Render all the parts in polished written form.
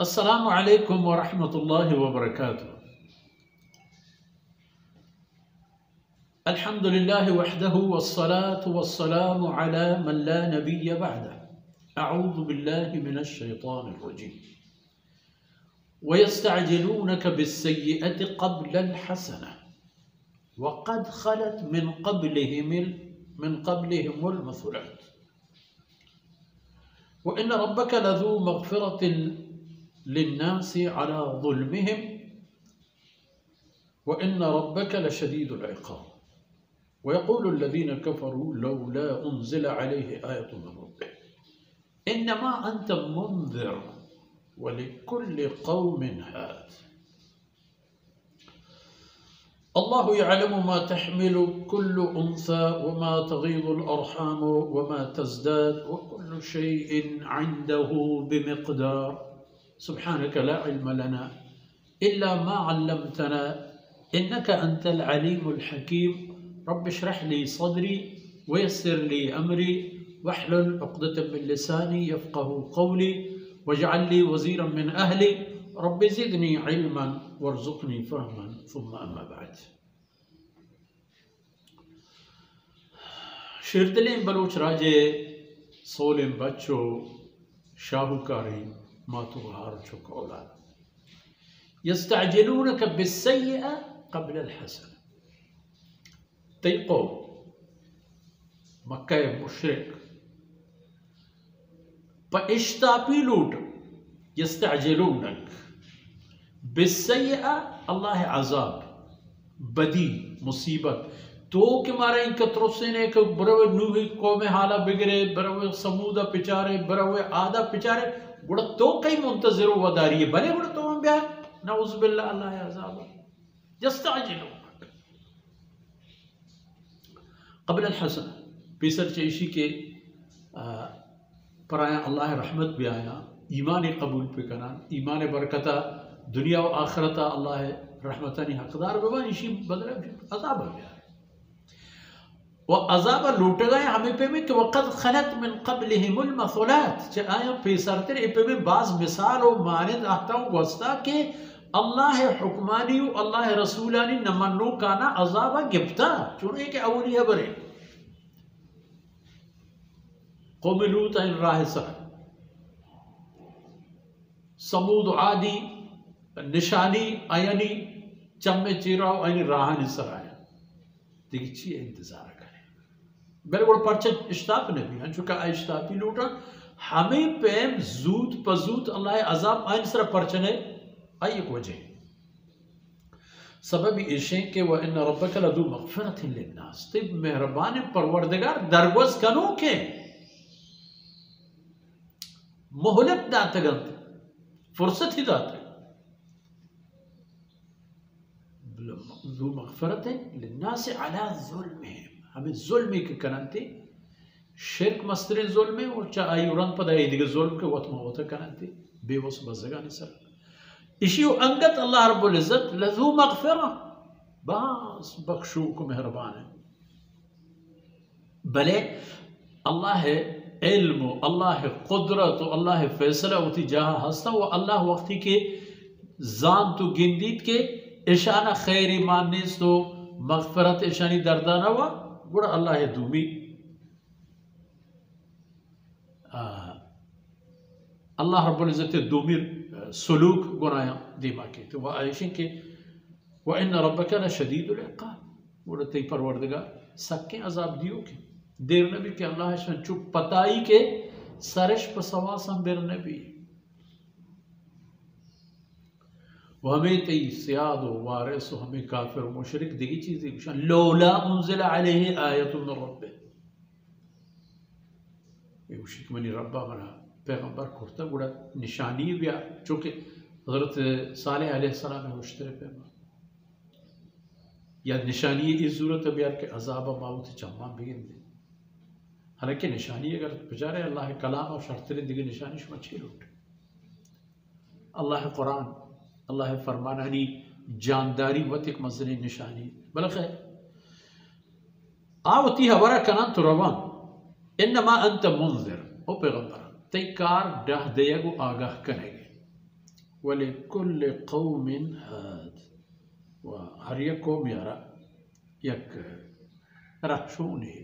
अस्सलामु अलैकुम वरहमतुल्लाहि वबरकातुह। अल्हम्दुलिल्लाहि वहदहु वस्सलातु वस्सलामु अला मन ला नबिय्य बअदह। अऊज़ु बिल्लाहि मिनश शैतानिर रजीम। वयस्तअजिलूनक बिस्सय्यिअति क़ब्लल हसनह वक़द ख़लत मिन क़ब्लिहिमुल मसलात व इन्न रब्बक लज़ू मग़फ़िरतिन लिन्नासि अला ज़ुल्मिहिम व इन्न रब्बक लशदीदुल इक़ाब व यक़ूलुल्लज़ीन कफ़रू लौला उन्ज़िल अलैहि आयतुम मिन रब्बिह इन्नमा अन्त मुन्ज़िर व लिकुल्लि क़ौमिन हाद। अल्लाहु यअलमु मा तहमिलु कुल्लु उन्सा व मा तग़ीदुल अर्हामु व मा तज़्दाद व कुल्लु शैइन इंदहु बिमिक़दार। सुब्हानक ला इल्म लना इल्ला मा अल्लमतना इन्नक अंतल अलीमुल हकीम। रब्बि इश्रह ली सदरी व यस्सिर ली अमरी वहलुल उक़दतम मिन लिसानी यफ़क़हू क़ौली वजअल ली वज़ीरन मिन अहली रब्बि ज़िदनी इल्मन वरज़ुक़नी फ़हमन सुम्मा अम्मा बअद। शीर्तलें बलूच राजे सोलें बच्चो शाहूकारी मातुहार चुकौला यस्तअजिलूनक बिस्सय्यअ क़ब्लल हसन। तैको मक्का मुशरिक पइश्तापी लूट यस्तअजिलूनक बिस्सय्यअ अल्लाह अज़ाब बदी मुसीबत तो के मारे इनका त्रोसेने के बरवे नूही कौमे हाला बिगरे बरवे समूदा पिचारे बरवे आदा पिचारे गुड़ तो कई मुंतज़िर वदारी है भले गुड़ तो हम ब्याह नऊज़ु बिल्लाह अल्लाह अज़ाब यस्तअजिलूनक क़ब्ल अल हसन पीसर चेशी के पराया अल्लाह रहमत भी आया ईमान कबूल पे कना ईमान बरकता दुनिया व आखरता अल्लाह रहमतनी हकदार बेवा इसी बदले अज़ाब गया वो अज़ाब लूट गए हमें पे में कि वक़द ख़लत मिन क़ब्लिहिमुल मसलात च आया पीसरते रे पे में बाज मिसाल और मानद आता हूँ वस्ता के अल्लाह हुक्मानी अल्लाह रसूलानी नमन्नो काना अज़ाब गिफ्ता चुने के अवलिया बरे कौम लूत इन राहसा समूद आदि निशानी आयनी चम्मे चिराव आयनी राहनी सराया दिखची इंतजार करे बिल्कुल परचे इश्ताप ने भी चुका इश्तापी लूटा हमें पेम जूत पजूत अल्लाह अजाब आइन सर परचने आई एक वजह सबब इशे के व इन रब्बक लज़ू मग़फ़िरतिन लिन्नास तिब मेहरबान परवरदिगार दरगोज़ कनो के मोहलत दाते गंत फुर्सत ही दाते ज़ू मग़फ़िरतिन लिन्नास अला ज़ुल्मिहिम हमें जुल्मी के कनंते शिरक मस्तरे जुल्मे और चाहे उरन पदाई दिगे जुल्म के वत मवत कनंते बेवस बज़गानी सर इशियो अंगत अल्लाह रब्बुल इज़्ज़त लज़ू मग़फ़िरा बस बख्शू को मेहरबान है भले अल्लाह है इल्म अल्लाह है कुदरत अल्लाह है फैसला होती जहाँ हंसता वो अल्लाह वक्ती के जान तो गिंदीत के इशाना खैरी मानने तो मग़फ़िरत इशानी दर्दाना हुआ गुड़ा अल्लाह है दूमी अल्लाह रब्बुल इज़्ज़त दूमी सलूक गुनाया दिमा के तो वह आयशें के वह इन रब्बक लशदीदुल इक़ाब गुड़ा तई परवरदिगार सक्के अज़ाब दियो के देर नबी के अल्लाह से चुप पताई के सरश पर सवा संबिर नबी वो हमें तई सियाद वारिस हमें काफिर मुशरिक दिगी चीज़ें लौला उन्ज़िल अलैहि आयतुम मिन रब्बिह ये उशिक मनी रब्बा मना पैगंबर कुर्ता गुड़ा निशानी भी चूँकि हज़रत सालेह अलैहिस्सलाम में उश्तरे पैगंबर या निशानी इस ज़रूरत बियार के अज़ाब माउत चम्मा बिगिन दे हालांकि निशानी अगर बेचारे अल्लाह कलाम और शर्तरे दिगे निशानी शुमा छे लूट अल्लाह कुरान अल्लाह फरमानी जानदारी वत एक मसले निशानी बल्कि आवती हवरा कना तो रवान इन्नमा अंत मुन्ज़िर ओ पैगंबर तैकार डह दयगु आगाह करेंगे वलिकुल्लि कौमिन हाद, व हर एक कौम यारा यक रक्षोने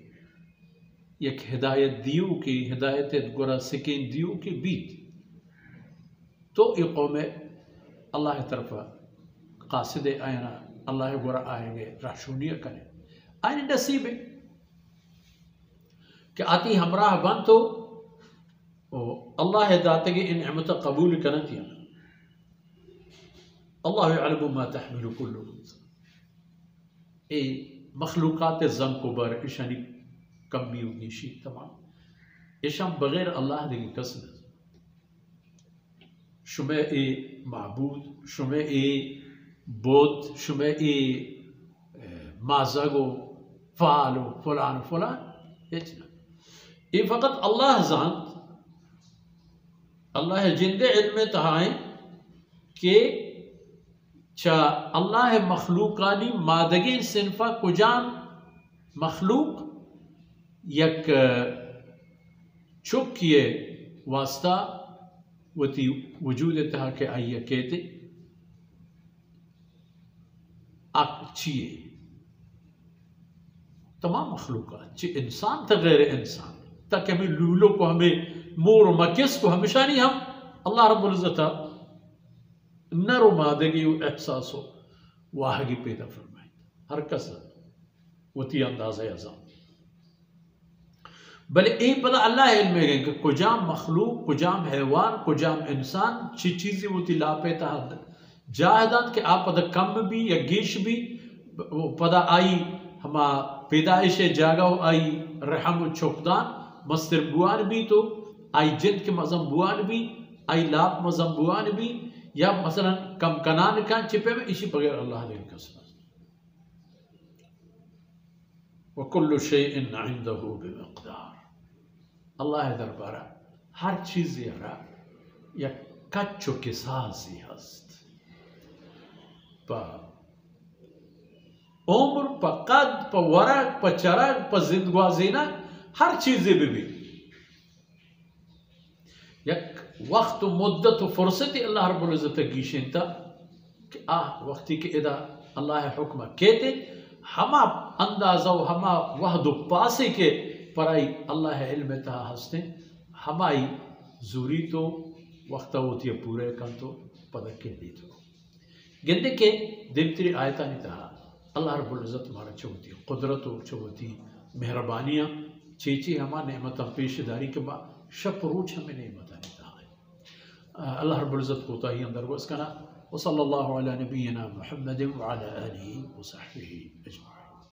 यक हिदायत दियो की हिदायत गुरा सिकें दियो की बीत तो ये कौम अल्लाह तरफ कासिद आयना अल्लाह गुरा आएंगे राशूनिया करें आयन नसीब है कि आती हमराह बन तो अल्लाह दाते की इन अमत कबूल करती है। अल्लाह यअलमु मा तहमिलु कुल्लु उन्सा, ए मखलूकात जन को बर इशानी कमी होगी शी तमाम इशाम बगैर अल्लाह दे कसम शुमे ए माबूद शुमे ए बोध शुमे ए माज़गो फ़ालो फलान फलान ये फ़कत अल्लाह जान अल्लाह जिंदे इल्म तहाए के चा अल्लाह मखलूकानी मादगी सिनफा कुजान मखलूक यक चुप किए वास्ता वती वजूद तहा के आइया कहते अच्छिए तमाम मखलूकात ची इंसान था गैर इंसान ताकि हमें लूलो को हमें मोर मकिस को हमेशा नहीं हम अल्लाह रब्बुल इज़्ज़त नरो मादगी एहसास हो वाहगी पैदा फरमाए हर कस वती अंदाज़ अज़म बल्कि एक पता अल्लाह इल्म में कि कुजाम मखलूक कुजाम हैवान कुजाम इंसान ची चीज़ें वती लापे तहद जाहदान के आप पदा कम भी या गिश भी पदा आई हमा पैदाइश जागाओ आई रहम चौकदान मस्तर बुआन भी तो आई जिंद के मजम बुआन भी आई लाप मजम बुआन भी या मसलन कम कनान का चिपे में इसी बगैर अल्लाह ने कसम व कुल्लु शैइन इंदहु बिमिक़दार अल्लाह दरबारा हर चीज यारा या कच्चो के साजी हस्त पा उम्र पा कद पा वरक पा चरक पा जिंदगाजीना हर चीजें भी यक वक्त मुद्दत फुर्सत अल्लाह रब्बुल इज़्ज़त गीशेंता कि वक्ती के इदा अल्लाह हुक्म कहते हमा अंदाज़ा हमा वहदु पासे के पराई अल्लाह इल्म तहा हंसते हमाई जूरी तो वक्त होती है पूरे का तो पदक के दी तो गिनने के दिमतरी आयता नहीं तहा अल्लाह रब्बुल इज़्ज़त मारा चौथी कुदरत चौथी मेहरबानियाँ चीची हमा नेमत पेशदारी के बाद शपरूच हमें नेमत नहीं तहा अल्लाह रब्बुल इज़्ज़त को ताही अंदर वो इसका ना वसल्लल्लाहु अला नबीना मुहम्मद व अला आलिहि व सहबिहि अजमईन।